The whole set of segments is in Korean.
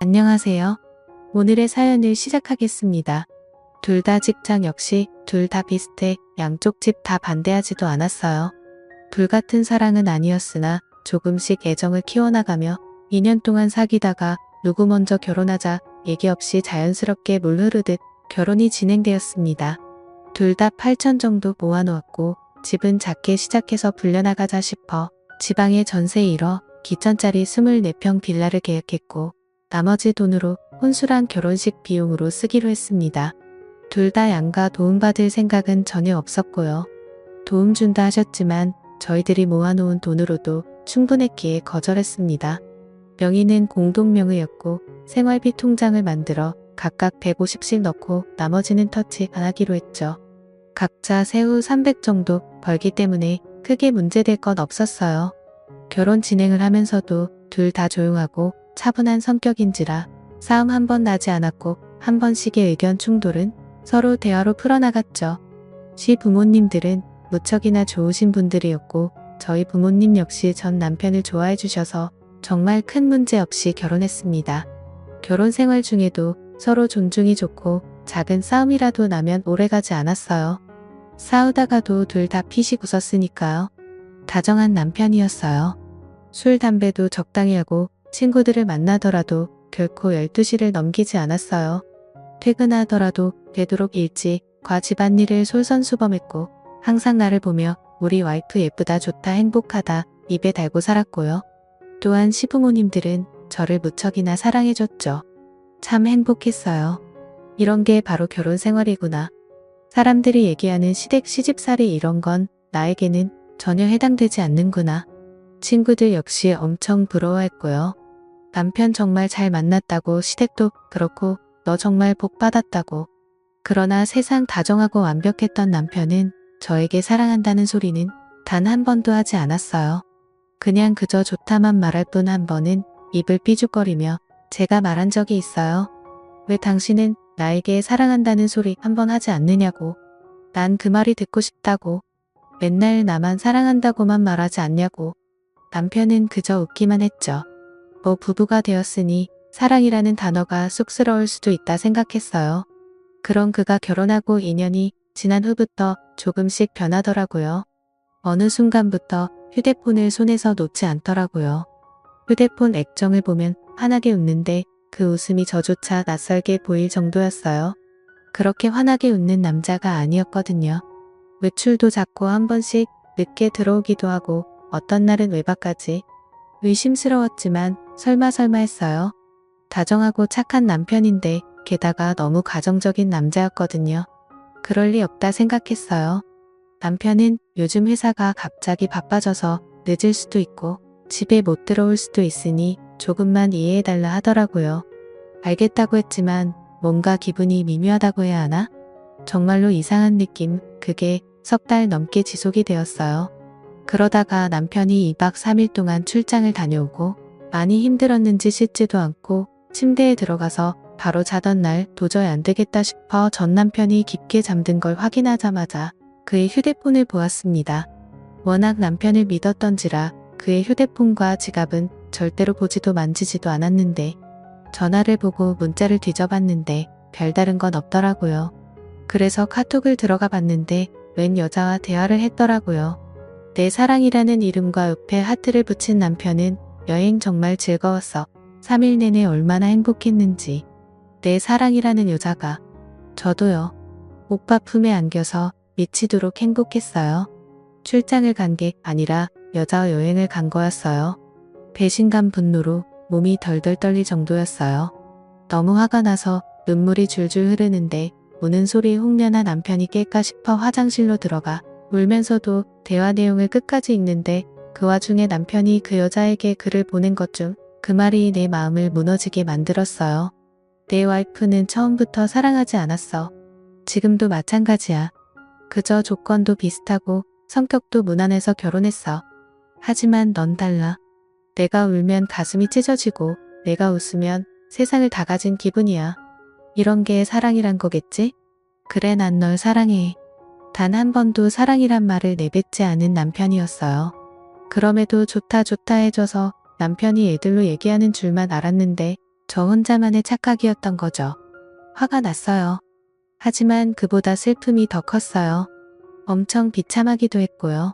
안녕하세요. 오늘의 사연을 시작하겠습니다. 둘 다 직장 역시 둘 다 비슷해 양쪽 집 다 반대하지도 않았어요. 불같은 사랑은 아니었으나 조금씩 애정을 키워나가며 2년 동안 사귀다가 누구 먼저 결혼하자 얘기 없이 자연스럽게 물 흐르듯 결혼이 진행되었습니다. 둘 다 8천 정도 모아놓았고 집은 작게 시작해서 불려나가자 싶어 지방에 전세 1억, 기천짜리 24평 빌라를 계약했고 나머지 돈으로 혼수랑 결혼식 비용으로 쓰기로 했습니다. 둘 다 양가 도움받을 생각은 전혀 없었고요. 도움 준다 하셨지만 저희들이 모아놓은 돈으로도 충분했기에 거절했습니다. 명의는 공동명의였고 생활비 통장을 만들어 각각 150씩 넣고 나머지는 터치 안 하기로 했죠. 각자 세후 300 정도 벌기 때문에 크게 문제될 건 없었어요. 결혼 진행을 하면서도 둘 다 조용하고 차분한 성격인지라 싸움 한 번 나지 않았고 한 번씩의 의견 충돌은 서로 대화로 풀어나갔죠. 시부모님들은 무척이나 좋으신 분들이었고 저희 부모님 역시 전 남편을 좋아해 주셔서 정말 큰 문제 없이 결혼했습니다. 결혼 생활 중에도 서로 존중이 좋고 작은 싸움이라도 나면 오래가지 않았어요. 싸우다가도 둘 다 피식 웃었으니까요. 다정한 남편이었어요. 술, 담배도 적당히 하고 친구들을 만나더라도 결코 12시를 넘기지 않았어요. 퇴근하더라도 되도록 일찍 집안일을 솔선수범했고 항상 나를 보며 우리 와이프 예쁘다 좋다 행복하다 입에 달고 살았고요. 또한 시부모님들은 저를 무척이나 사랑해줬죠. 참 행복했어요. 이런 게 바로 결혼 생활이구나. 사람들이 얘기하는 시댁 시집살이 이런 건 나에게는 전혀 해당되지 않는구나. 친구들 역시 엄청 부러워했고요. 남편 정말 잘 만났다고 시댁도 그렇고 너 정말 복 받았다고. 그러나 세상 다정하고 완벽했던 남편은 저에게 사랑한다는 소리는 단 한 번도 하지 않았어요. 그냥 그저 좋다만 말할 뿐 한 번은 입을 삐죽거리며 제가 말한 적이 있어요. 왜 당신은 나에게 사랑한다는 소리 한 번 하지 않느냐고. 난 그 말이 듣고 싶다고. 맨날 나만 사랑한다고만 말하지 않냐고. 남편은 그저 웃기만 했죠. 뭐 부부가 되었으니 사랑이라는 단어가 쑥스러울 수도 있다 생각했어요. 그런 그가 결혼하고 2년이 지난 후부터 조금씩 변하더라고요. 어느 순간부터 휴대폰을 손에서 놓지 않더라고요. 휴대폰 액정을 보면 환하게 웃는데 그 웃음이 저조차 낯설게 보일 정도였어요. 그렇게 환하게 웃는 남자가 아니었거든요. 외출도 자꾸 한 번씩 늦게 들어오기도 하고 어떤 날은 외박까지. 의심스러웠지만 설마 했어요. 다정하고 착한 남편인데 게다가 너무 가정적인 남자였거든요. 그럴 리 없다 생각했어요. 남편은 요즘 회사가 갑자기 바빠져서 늦을 수도 있고 집에 못 들어올 수도 있으니 조금만 이해해달라 하더라고요. 알겠다고 했지만 뭔가 기분이 미묘하다고 해야 하나? 정말로 이상한 느낌, 그게 석 달 넘게 지속이 되었어요. 그러다가 남편이 2박 3일 동안 출장을 다녀오고 많이 힘들었는지 씻지도 않고 침대에 들어가서 바로 자던 날 도저히 안 되겠다 싶어 전 남편이 깊게 잠든 걸 확인하자마자 그의 휴대폰을 보았습니다. 워낙 남편을 믿었던지라 그의 휴대폰과 지갑은 절대로 보지도 만지지도 않았는데 전화를 보고 문자를 뒤져봤는데 별다른 건 없더라고요. 그래서 카톡을 들어가 봤는데 웬 여자와 대화를 했더라고요. 내 사랑이라는 이름과 옆에 하트를 붙인 남편은 여행 정말 즐거웠어. 3일 내내 얼마나 행복했는지. 내 사랑이라는 여자가. 저도요. 오빠 품에 안겨서 미치도록 행복했어요. 출장을 간 게 아니라 여자와 여행을 간 거였어요. 배신감 분노로 몸이 덜덜 떨릴 정도였어요. 너무 화가 나서 눈물이 줄줄 흐르는데 우는 소리에 혹여나 남편이 깰까 싶어 화장실로 들어가 울면서도 대화 내용을 끝까지 읽는데 그 와중에 남편이 그 여자에게 글을 보낸 것 중 그 말이 내 마음을 무너지게 만들었어요. 내 와이프는 처음부터 사랑하지 않았어. 지금도 마찬가지야. 그저 조건도 비슷하고 성격도 무난해서 결혼했어. 하지만 넌 달라. 내가 울면 가슴이 찢어지고 내가 웃으면 세상을 다 가진 기분이야. 이런 게 사랑이란 거겠지? 그래, 난 널 사랑해. 단 한 번도 사랑이란 말을 내뱉지 않은 남편이었어요. 그럼에도 좋다 해줘서 남편이 애들로 얘기하는 줄만 알았는데 저 혼자만의 착각이었던 거죠. 화가 났어요. 하지만 그보다 슬픔이 더 컸어요. 엄청 비참하기도 했고요.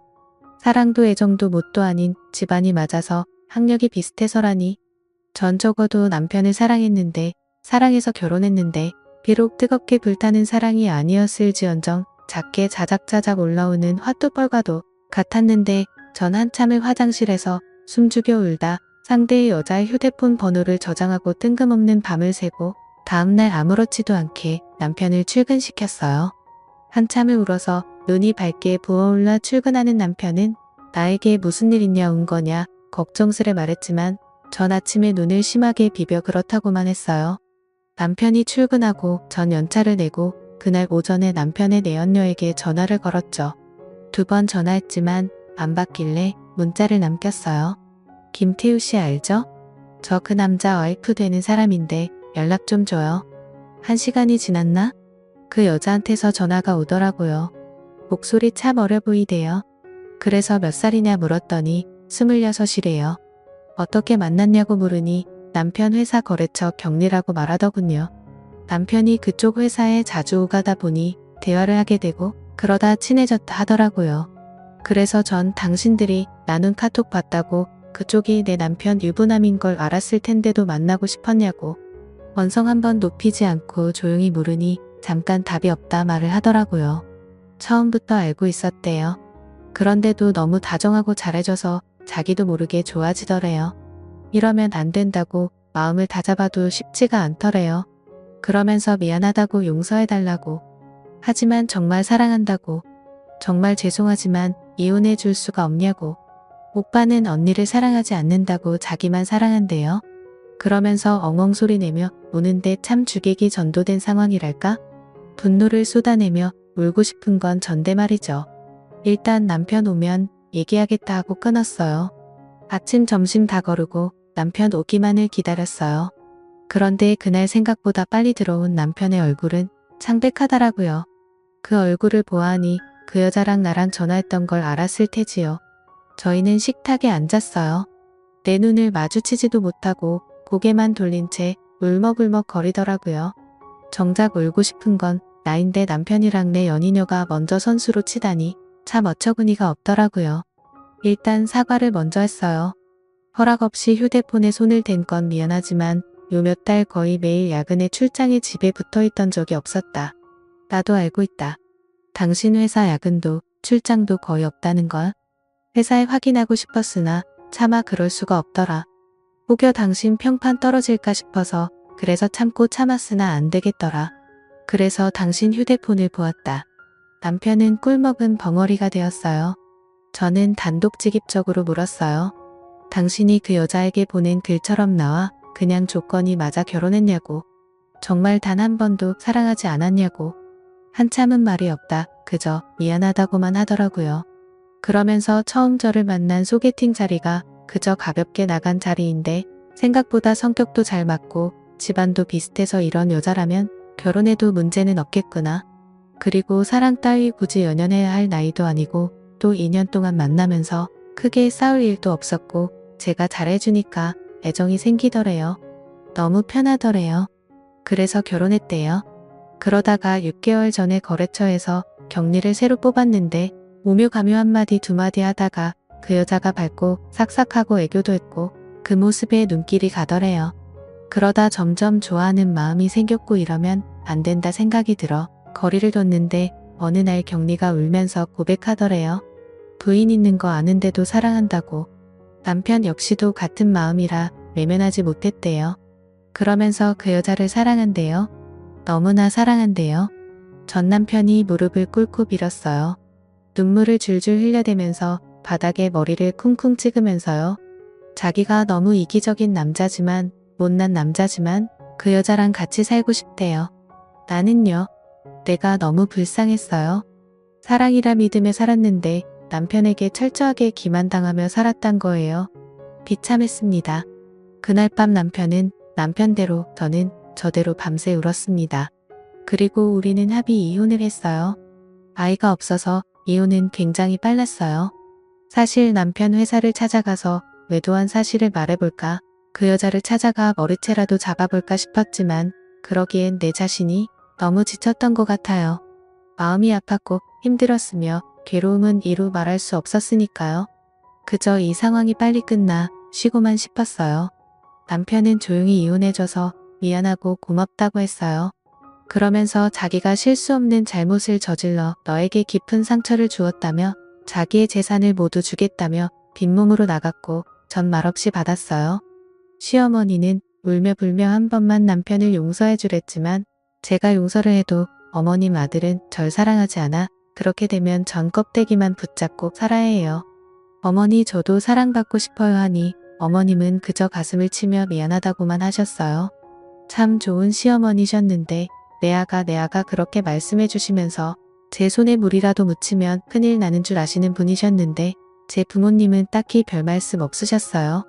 사랑도 애정도 뭣도 아닌 집안이 맞아서 학력이 비슷해서라니. 전 적어도 남편을 사랑했는데, 사랑해서 결혼했는데, 비록 뜨겁게 불타는 사랑이 아니었을지언정 작게 자작자작 올라오는 화투벌과도 같았는데, 전 한참을 화장실에서 숨죽여 울다 상대의 여자의 휴대폰 번호를 저장하고 뜬금없는 밤을 새고 다음날 아무렇지도 않게 남편을 출근시켰어요. 한참을 울어서 눈이 밝게 부어올라 출근하는 남편은 나에게 무슨 일 있냐 온 거냐 걱정스레 말했지만 전 아침에 눈을 심하게 비벼 그렇다고만 했어요. 남편이 출근하고 전 연차를 내고 그날 오전에 남편의 내연녀에게 전화를 걸었죠. 2번 전화했지만 안 받길래 문자를 남겼어요. 김태우 씨 알죠? 저 그 남자 와이프 되는 사람인데 연락 좀 줘요. 1시간이 지났나? 그 여자한테서 전화가 오더라고요. 목소리 참 어려 보이대요. 그래서 몇 살이냐 물었더니 26이래요. 어떻게 만났냐고 물으니 남편 회사 거래처 경리라고 말하더군요. 남편이 그쪽 회사에 자주 오가다 보니 대화를 하게 되고 그러다 친해졌다 하더라고요. 그래서 전 당신들이 나눈 카톡 봤다고 그쪽이 내 남편 유부남인 걸 알았을 텐데도 만나고 싶었냐고 원성 한번 높이지 않고 조용히 물으니 잠깐 답이 없다 말을 하더라고요. 처음부터 알고 있었대요. 그런데도 너무 다정하고 잘해줘서 자기도 모르게 좋아지더래요. 이러면 안 된다고 마음을 다잡아도 쉽지가 않더래요. 그러면서 미안하다고 용서해달라고. 하지만 정말 사랑한다고. 정말 죄송하지만 이혼해 줄 수가 없냐고. 오빠는 언니를 사랑하지 않는다고 자기만 사랑한대요. 그러면서 엉엉 소리 내며 우는데 참 주객이 전도된 상황이랄까? 분노를 쏟아내며 울고 싶은 건 전데 말이죠. 일단 남편 오면 얘기하겠다 하고 끊었어요. 아침 점심 다 거르고 남편 오기만을 기다렸어요. 그런데 그날 생각보다 빨리 들어온 남편의 얼굴은 창백하더라고요. 그 얼굴을 보아하니 그 여자랑 나랑 전화했던 걸 알았을 테지요. 저희는 식탁에 앉았어요. 내 눈을 마주치지도 못하고 고개만 돌린 채 울먹울먹 거리더라고요. 정작 울고 싶은 건 나인데 남편이랑 내 연인녀가 먼저 선수로 치다니 참 어처구니가 없더라고요. 일단 사과를 먼저 했어요. 허락 없이 휴대폰에 손을 댄 건 미안하지만 요 몇 달 거의 매일 야근에 출장에 집에 붙어있던 적이 없었다. 나도 알고 있다. 당신 회사 야근도 출장도 거의 없다는 걸. 회사에 확인하고 싶었으나 차마 그럴 수가 없더라. 혹여 당신 평판 떨어질까 싶어서 그래서 참고 참았으나 안 되겠더라. 그래서 당신 휴대폰을 보았다. 남편은 꿀먹은 벙어리가 되었어요. 저는 단독직입적으로 물었어요. 당신이 그 여자에게 보낸 글처럼 나와 그냥 조건이 맞아 결혼했냐고. 정말 단 한 번도 사랑하지 않았냐고. 한참은 말이 없다. 그저 미안하다고만 하더라고요. 그러면서 처음 저를 만난 소개팅 자리가 그저 가볍게 나간 자리인데 생각보다 성격도 잘 맞고 집안도 비슷해서 이런 여자라면 결혼해도 문제는 없겠구나. 그리고 사랑 따위 굳이 연연해야 할 나이도 아니고 또 2년 동안 만나면서 크게 싸울 일도 없었고 제가 잘해주니까 애정이 생기더래요. 너무 편하더래요. 그래서 결혼했대요. 그러다가 6개월 전에 거래처에서 경리를 새로 뽑았는데 오묘가묘 한마디 두마디 하다가 그 여자가 밝고 싹싹하고 애교도 했고 그 모습에 눈길이 가더래요. 그러다 점점 좋아하는 마음이 생겼고 이러면 안 된다 생각이 들어 거리를 뒀는데 어느 날 경리가 울면서 고백하더래요. 부인 있는 거 아는데도 사랑한다고. 남편 역시도 같은 마음이라 외면하지 못했대요. 그러면서 그 여자를 사랑한대요. 너무나 사랑한대요. 전 남편이 무릎을 꿇고 빌었어요. 눈물을 줄줄 흘려대면서 바닥에 머리를 쿵쿵 찍으면서요. 자기가 너무 이기적인 남자지만 못난 남자지만 그 여자랑 같이 살고 싶대요. 나는요. 내가 너무 불쌍했어요. 사랑이라 믿으며 살았는데 남편에게 철저하게 기만당하며 살았단 거예요. 비참했습니다. 그날 밤 남편은 남편대로 저는 저대로 밤새 울었습니다. 그리고 우리는 합의 이혼을 했어요. 아이가 없어서 이혼은 굉장히 빨랐어요. 사실 남편 회사를 찾아가서 외도한 사실을 말해볼까 그 여자를 찾아가 머리채라도 잡아볼까 싶었지만 그러기엔 내 자신이 너무 지쳤던 것 같아요. 마음이 아팠고 힘들었으며 괴로움은 이루 말할 수 없었으니까요. 그저 이 상황이 빨리 끝나 쉬고만 싶었어요. 남편은 조용히 이혼해줘서 미안하고 고맙다고 했어요. 그러면서 자기가 실수 없는 잘못을 저질러 너에게 깊은 상처를 주었다며 자기의 재산을 모두 주겠다며 빈몸으로 나갔고 전 말없이 받았어요. 시어머니는 울며 불며 한 번만 남편을 용서해 주랬지만 제가 용서를 해도 어머님 아들은 절 사랑하지 않아 그렇게 되면 전 껍데기만 붙잡고 살아야 해요. 어머니 저도 사랑받고 싶어요 하니 어머님은 그저 가슴을 치며 미안하다고만 하셨어요. 참 좋은 시어머니셨는데 내 아가 그렇게 말씀해 주시면서 제 손에 물이라도 묻히면 큰일 나는 줄 아시는 분이셨는데 제 부모님은 딱히 별 말씀 없으셨어요.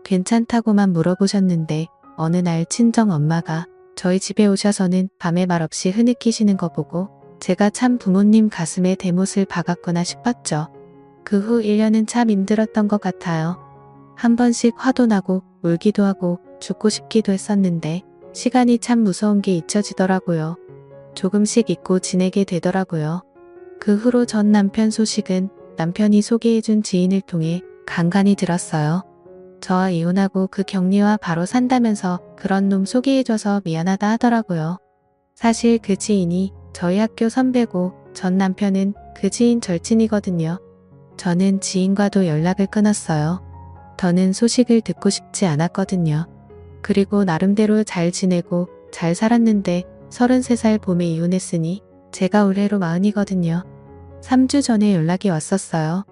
괜찮다고만 물어보셨는데 어느 날 친정 엄마가 저희 집에 오셔서는 밤에 말없이 흐느끼시는 거 보고 제가 참 부모님 가슴에 대못을 박았구나 싶었죠. 그 후 1년은 참 힘들었던 것 같아요. 한 번씩 화도 나고 울기도 하고 죽고 싶기도 했었는데 시간이 참 무서운 게 잊혀지더라고요. 조금씩 잊고 지내게 되더라고요. 그 후로 전 남편 소식은 남편이 소개해준 지인을 통해 간간히 들었어요. 저와 이혼하고 그 격리와 바로 산다면서 그런 놈 소개해줘서 미안하다 하더라고요. 사실 그 지인이 저희 학교 선배고 전 남편은 그 지인 절친이거든요. 저는 지인과도 연락을 끊었어요. 더는 소식을 듣고 싶지 않았거든요. 그리고 나름대로 잘 지내고 잘 살았는데 33살 봄에 이혼했으니 제가 올해로 40이거든요. 3주 전에 연락이 왔었어요.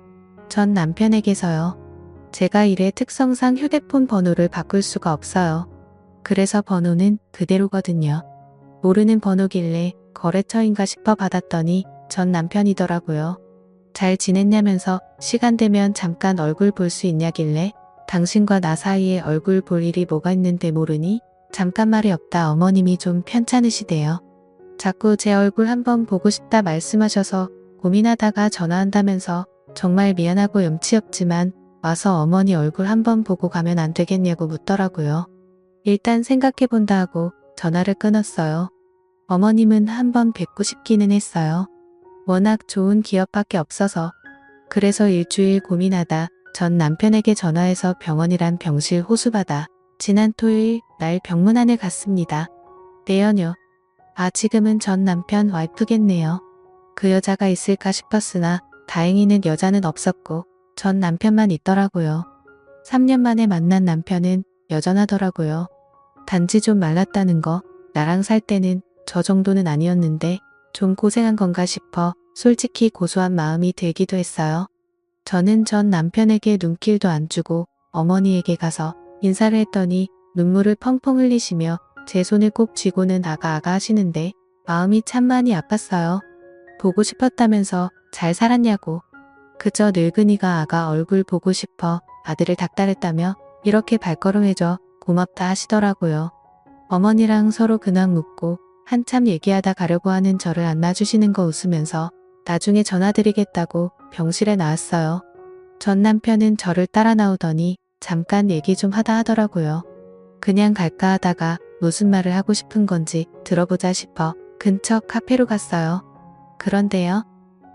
전 남편에게서요. 제가 일의 특성상 휴대폰 번호를 바꿀 수가 없어요. 그래서 번호는 그대로거든요. 모르는 번호길래 거래처인가 싶어 받았더니 전 남편이더라고요. 잘 지냈냐면서 시간 되면 잠깐 얼굴 볼 수 있냐길래 당신과 나 사이에 얼굴 볼 일이 뭐가 있는데 모르니? 잠깐 말이 없다 어머님이 좀 편찮으시대요. 자꾸 제 얼굴 한번 보고 싶다 말씀하셔서 고민하다가 전화한다면서 정말 미안하고 염치 없지만 와서 어머니 얼굴 한번 보고 가면 안 되겠냐고 묻더라고요. 일단 생각해본다 하고 전화를 끊었어요. 어머님은 한번 뵙고 싶기는 했어요. 워낙 좋은 기업밖에 없어서. 그래서 일주일 고민하다 전 남편에게 전화해서 병원이란 병실 호수받아 지난 토요일 날 병문안에 갔습니다. 내연녀. 지금은 전 남편 와이프겠네요. 그 여자가 있을까 싶었으나 다행히는 여자는 없었고 전 남편만 있더라고요. 3년 만에 만난 남편은 여전하더라고요. 단지 좀 말랐다는 거. 나랑 살 때는 저 정도는 아니었는데 좀 고생한 건가 싶어 솔직히 고소한 마음이 들기도 했어요. 저는 전 남편에게 눈길도 안 주고 어머니에게 가서 인사를 했더니 눈물을 펑펑 흘리시며 제 손을 꼭 쥐고는 아가 하시는데 마음이 참 많이 아팠어요. 보고 싶었다면서 잘 살았냐고. 그저 늙은이가 아가 얼굴 보고 싶어 아들을 닥달했다며 이렇게 발걸음해줘 고맙다 하시더라고요. 어머니랑 서로 근황 묻고 한참 얘기하다 가려고 하는 저를 안놔주시는 거 웃으면서 나중에 전화드리겠다고 병실에 나왔어요. 전 남편은 저를 따라 나오더니 잠깐 얘기 좀 하다 하더라고요. 그냥 갈까 하다가 무슨 말을 하고 싶은 건지 들어보자 싶어 근처 카페로 갔어요. 그런데요.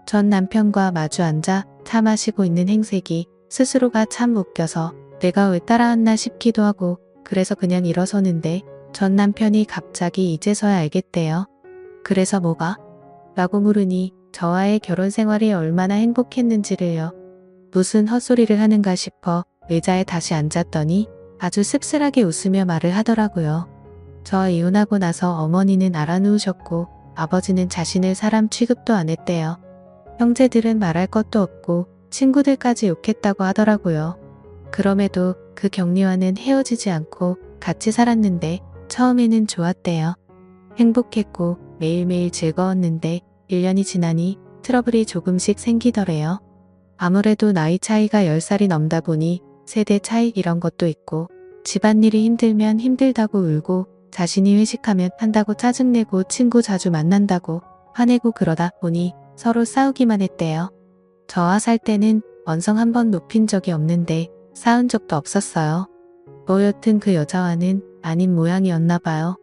전 남편과 마주 앉아 차 마시고 있는 행색이 스스로가 참 웃겨서 내가 왜 따라왔나 싶기도 하고 그래서 그냥 일어서는데 전 남편이 갑자기 이제서야 알겠대요. 그래서 뭐가? 라고 물으니 저와의 결혼 생활이 얼마나 행복했는지를요. 무슨 헛소리를 하는가 싶어 의자에 다시 앉았더니 아주 씁쓸하게 웃으며 말을 하더라고요. 저 이혼하고 나서 어머니는 알아누우셨고 아버지는 자신을 사람 취급도 안 했대요. 형제들은 말할 것도 없고 친구들까지 욕했다고 하더라고요. 그럼에도 그 격리와는 헤어지지 않고 같이 살았는데 처음에는 좋았대요. 행복했고 매일매일 즐거웠는데 1년이 지나니 트러블이 조금씩 생기더래요. 아무래도 나이 차이가 10살이 넘다 보니 세대 차이 이런 것도 있고 집안일이 힘들면 힘들다고 울고 자신이 회식하면 한다고 짜증내고 친구 자주 만난다고 화내고 그러다 보니 서로 싸우기만 했대요. 저와 살 때는 언성 한번 높인 적이 없는데 싸운 적도 없었어요. 여튼 그 여자와는 아닌 모양이었나 봐요.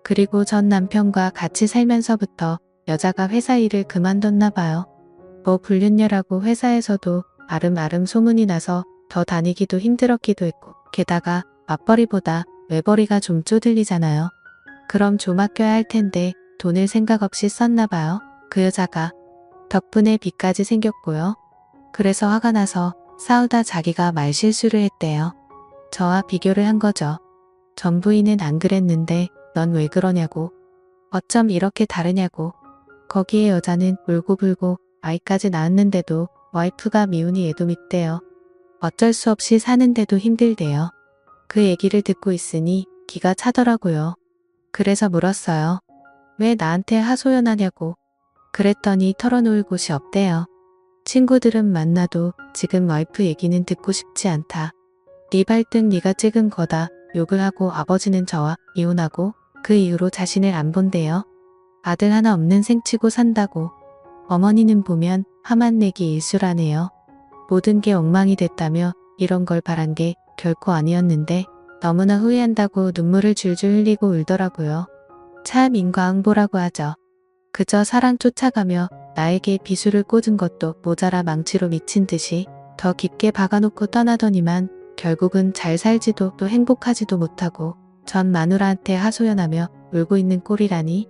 그리고 전 남편과 같이 살면서부터 여자가 회사 일을 그만뒀나 봐요. 불륜녀라고 회사에서도 아름아름 소문이 나서 더 다니기도 힘들었기도 했고, 게다가 맞벌이보다 외벌이가 좀 쪼들리잖아요. 그럼 좀 아껴야 할 텐데 돈을 생각 없이 썼나 봐요. 그 여자가. 덕분에 빚까지 생겼고요. 그래서 화가 나서 싸우다 자기가 말실수를 했대요. 저와 비교를 한 거죠. 전 부인은 안 그랬는데 넌 왜 그러냐고. 어쩜 이렇게 다르냐고. 거기에 여자는 울고불고 아이까지 낳았는데도 와이프가 미우니 애도 밉대요. 어쩔 수 없이 사는데도 힘들대요. 그 얘기를 듣고 있으니 기가 차더라고요. 그래서 물었어요. 왜 나한테 하소연하냐고. 그랬더니 털어놓을 곳이 없대요. 친구들은 만나도 지금 와이프 얘기는 듣고 싶지 않다. 네 발등 네가 찍은 거다. 욕을 하고 아버지는 저와 이혼하고 그 이후로 자신을 안 본대요. 아들 하나 없는 생치고 산다고. 어머니는 보면 화만 내기 일수라네요. 모든 게 엉망이 됐다며 이런 걸 바란 게 결코 아니었는데 너무나 후회한다고 눈물을 줄줄 흘리고 울더라고요. 참 인과응보라고 하죠. 그저 사랑 쫓아가며 나에게 비수를 꽂은 것도 모자라 망치로 미친 듯이 더 깊게 박아놓고 떠나더니만 결국은 잘 살지도 또 행복하지도 못하고 전 마누라한테 하소연하며 울고 있는 꼴이라니.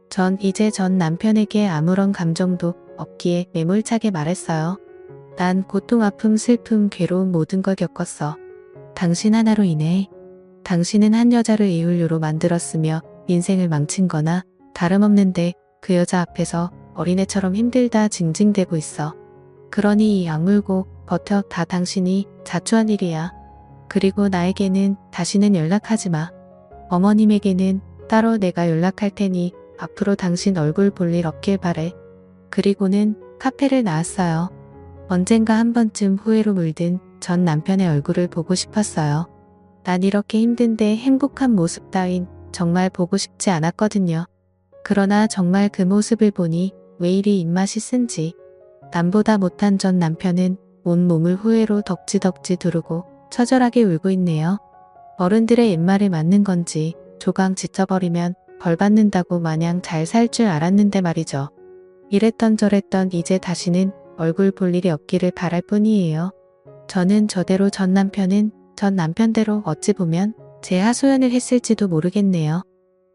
전 이제 전 남편에게 아무런 감정도 없기에 매몰차게 말했어요. 난 고통, 아픔, 슬픔, 괴로움 모든 걸 겪었어. 당신 하나로 인해. 당신은 한 여자를 이혼료로 만들었으며 인생을 망친 거나 다름없는데 그 여자 앞에서 어린애처럼 힘들다 징징대고 있어. 그러니 이 악물고 버텨. 다 당신이 자초한 일이야. 그리고 나에게는 다시는 연락하지 마. 어머님에게는 따로 내가 연락할 테니 앞으로 당신 얼굴 볼 일 없길 바래. 그리고는 카페를 나왔어요. 언젠가 한 번쯤 후회로 물든 전 남편의 얼굴을 보고 싶었어요. 난 이렇게 힘든데 행복한 모습 따윈 정말 보고 싶지 않았거든요. 그러나 정말 그 모습을 보니 왜 이리 입맛이 쓴지. 남보다 못한 전 남편은 온몸을 후회로 덕지덕지 두르고 처절하게 울고 있네요. 어른들의 옛말에 맞는 건지 조강 지쳐버리면 벌 받는다고 마냥 잘 살 줄 알았는데 말이죠. 이랬던 저랬던 이제 다시는 얼굴 볼 일이 없기를 바랄 뿐이에요. 저는 저대로 전 남편은 전 남편대로 어찌 보면 제 하소연을 했을지도 모르겠네요.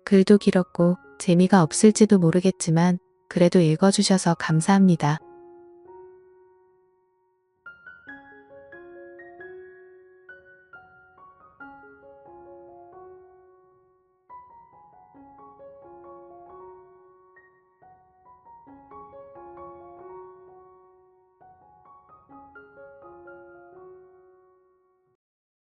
글도 길었고 재미가 없을지도 모르겠지만 그래도 읽어주셔서 감사합니다.